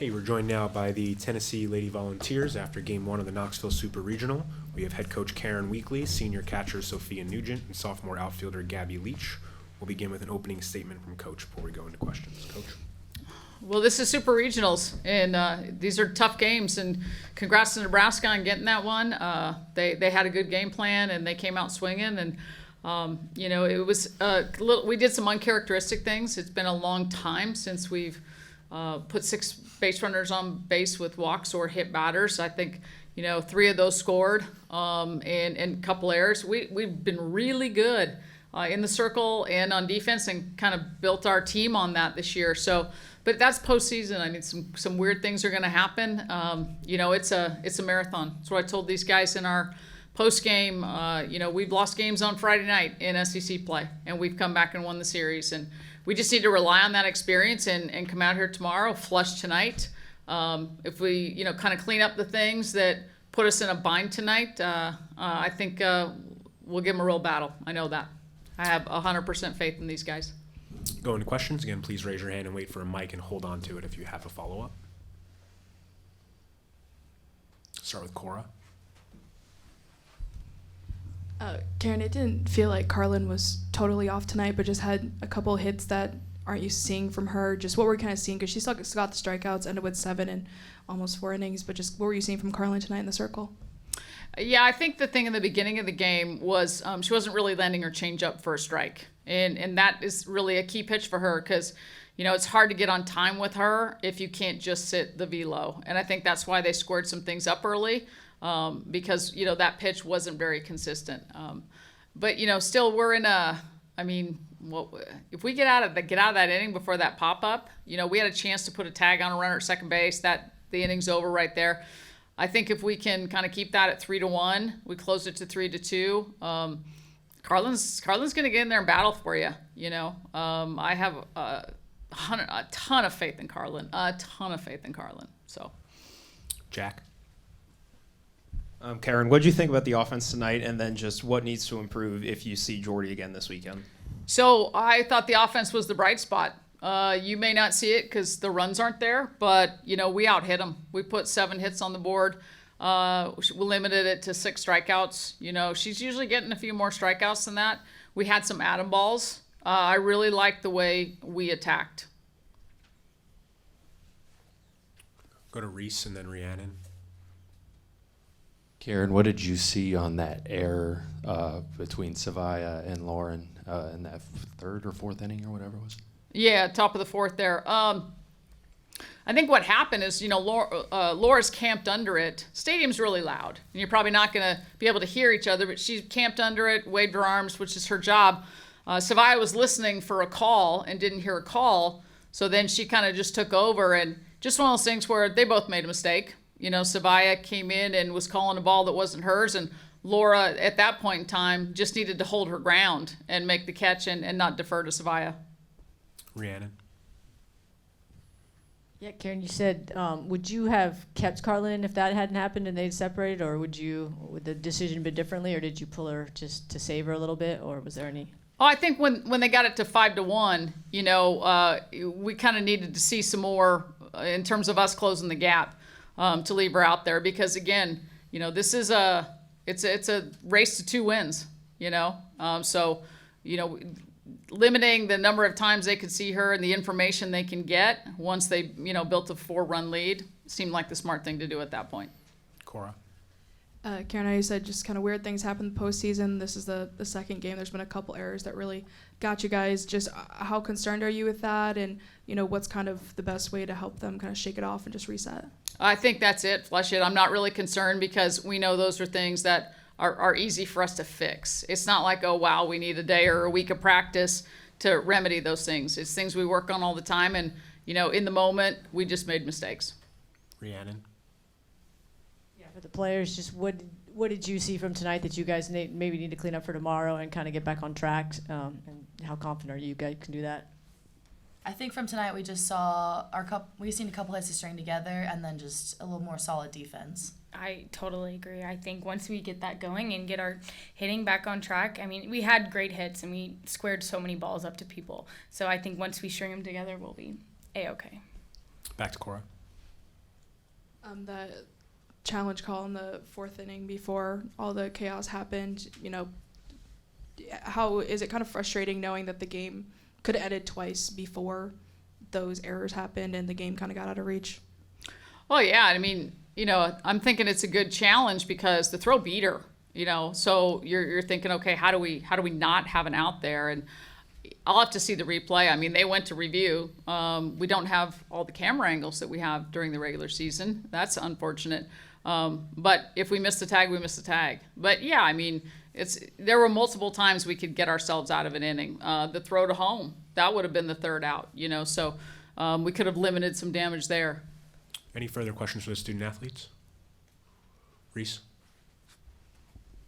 Okay, we're joined now by the Tennessee Lady Volunteers after Game 1 of the Knoxville Super Regional. We have head coach Karen Weekly, senior catcher Sophia Nugent, and sophomore outfielder Gabby Leach. We'll begin with an opening statement from Coach before we go into questions. Coach. Well, this is Super Regionals, and these are tough games, and congrats to Nebraska on getting that one. They had a good game plan, and they came out swinging, and it was we did some uncharacteristic things. It's been a long time since we've put 6 base runners on base with walks or hit batters. I think 3 of those scored, and a couple errors. We've been really good in the circle and on defense, and kind of built our team on that this year. So, but that's postseason. I mean, some weird things are going to happen. It's a marathon. That's what I told these guys in our postgame. We've lost games on Friday night in SEC play, and we've come back and won the series. And we just need to rely on that experience and come out here tomorrow, flush tonight. If we, kind of clean up the things that put us in a bind tonight, I think we'll give them a real battle. I know that. I have 100% faith in these guys. Go into questions. Again, please raise your hand and wait for a mic and hold on to it if you have a follow-up. Start with Cora. Karen, it didn't feel like Carlin was totally off tonight, but just had a couple hits that aren't you seeing from her? Just what we're kind of seeing, because she still got the strikeouts, ended with 7 and almost 4 innings, but just what were you seeing from Carlin tonight in the circle? Yeah, I think the thing in the beginning of the game was she wasn't really landing her changeup for a strike. And that is really a key pitch for her, because, it's hard to get on time with her if you can't just sit the velo. And I think that's why they scored some things up early, because, that pitch wasn't very consistent. But, still we're in if we get out of that inning before that pop-up, we had a chance to put a tag on a runner at second base. The inning's over right there. I think if we can kind of keep that at 3-1, we close it to 3-2. Carlin's going to get in there and battle for you. I have a ton of faith in Carlin. So, Jack. Karen, what did you think about the offense tonight, and then just what needs to improve if you see Jordy again this weekend? So I thought the offense was the bright spot. You may not see it because the runs aren't there, but, we out-hit them. We put 7 hits on the board. We limited it to 6 strikeouts. She's usually getting a few more strikeouts than that. We had some atom balls. I really liked the way we attacked. Go to Reese and then Rhiannon. Karen, what did you see on that error between Savia and Lauren in that 3rd or 4th inning or whatever it was? Yeah, top of the 4th there. I think what happened is, Laura's camped under it. Stadium's really loud, and you're probably not going to be able to hear each other, but she camped under it, waved her arms, which is her job. Savia was listening for a call and didn't hear a call, so then she kind of just took over, and just one of those things where they both made a mistake. Savia came in and was calling a ball that wasn't hers, and Laura, at that point in time, just needed to hold her ground and make the catch and not defer to Savia. Rhiannon. Yeah, Karen, you said, would you have kept Carlin if that hadn't happened and they'd separated, or would the decision been differently, or did you pull her just to save her a little bit, or was there any? Oh, I think when they got it to 5-1, we kind of needed to see some more in terms of us closing the gap to leave her out there, because again, this is it's a race to 2 wins. Limiting the number of times they could see her and the information they can get once they, built a 4-run lead seemed like the smart thing to do at that point. Cora. Karen, I know you said just kind of weird things happen in the postseason. This is the second game. There's been a couple errors that really got you guys. Just how concerned are you with that? And, what's kind of the best way to help them kind of shake it off and just reset? I think that's it. Flush it. I'm not really concerned, because we know those are things that are easy for us to fix. It's not like, oh, wow, we need a day or a week of practice to remedy those things. It's things we work on all the time, and, in the moment, we just made mistakes. Rhiannon. Yeah, for the players, just what did you see from tonight that you guys maybe need to clean up for tomorrow and kind of get back on track, and how confident are you guys can do that? I think from tonight we just saw we've seen a couple hits to string together, and then just a little more solid defense. I totally agree. I think once we get that going and get our hitting back on track, we had great hits and we squared so many balls up to people. So I think once we string them together, we'll be A-okay. Back to Cora. The challenge call in the 4th inning before all the chaos happened, how is it kind of frustrating knowing that the game could have ended twice before those errors happened and the game kind of got out of reach? Well, yeah, I mean, I'm thinking it's a good challenge because the throw beat her, so you're thinking, okay, how do we not have an out there? And I'll have to see the replay. I mean, they went to review. We don't have all the camera angles that we have during the regular season. That's unfortunate. But if we miss the tag, we miss the tag. But yeah, I mean, there were multiple times we could get ourselves out of an inning. The throw to home, that would have been the 3rd out, so we could have limited some damage there. Any further questions for the student athletes? Reese?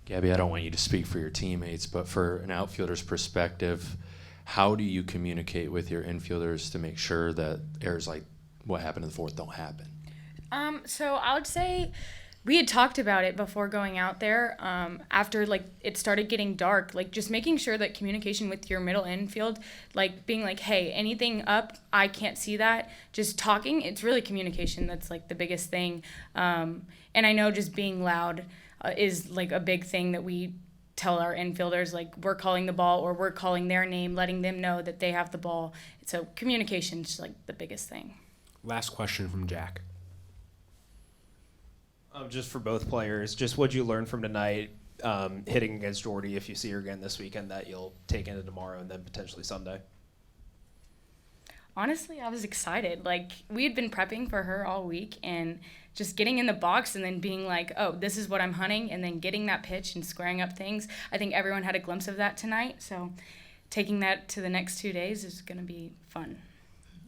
Gabby, I don't want you to speak for your teammates, but for an outfielder's perspective, how do you communicate with your infielders to make sure that errors like what happened in the 4th don't happen? So I would say we had talked about it before going out there. After it started getting dark, just making sure that communication with your middle infield, being like, hey, anything up, I can't see that. Just talking. It's really communication that's the biggest thing. And I know just being loud is a big thing that we tell our infielders, we're calling the ball or we're calling their name, letting them know that they have the ball. So communication is the biggest thing. Last question from Jack. Just for both players, just what'd you learn from tonight, hitting against Jordy, if you see her again this weekend, that you'll take into tomorrow and then potentially Sunday? Honestly, I was excited. We had been prepping for her all week, and just getting in the box and then being oh, this is what I'm hunting, and then getting that pitch and squaring up things. I think everyone had a glimpse of that tonight, so taking that to the next 2 days is going to be fun.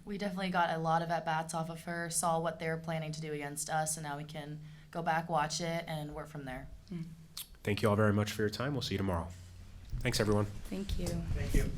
We definitely got a lot of at-bats off of her, saw what they were planning to do against us, and now we can go back, watch it, and work from there. Thank you all very much for your time. We'll see you tomorrow. Thanks, everyone. Thank you. Thank you.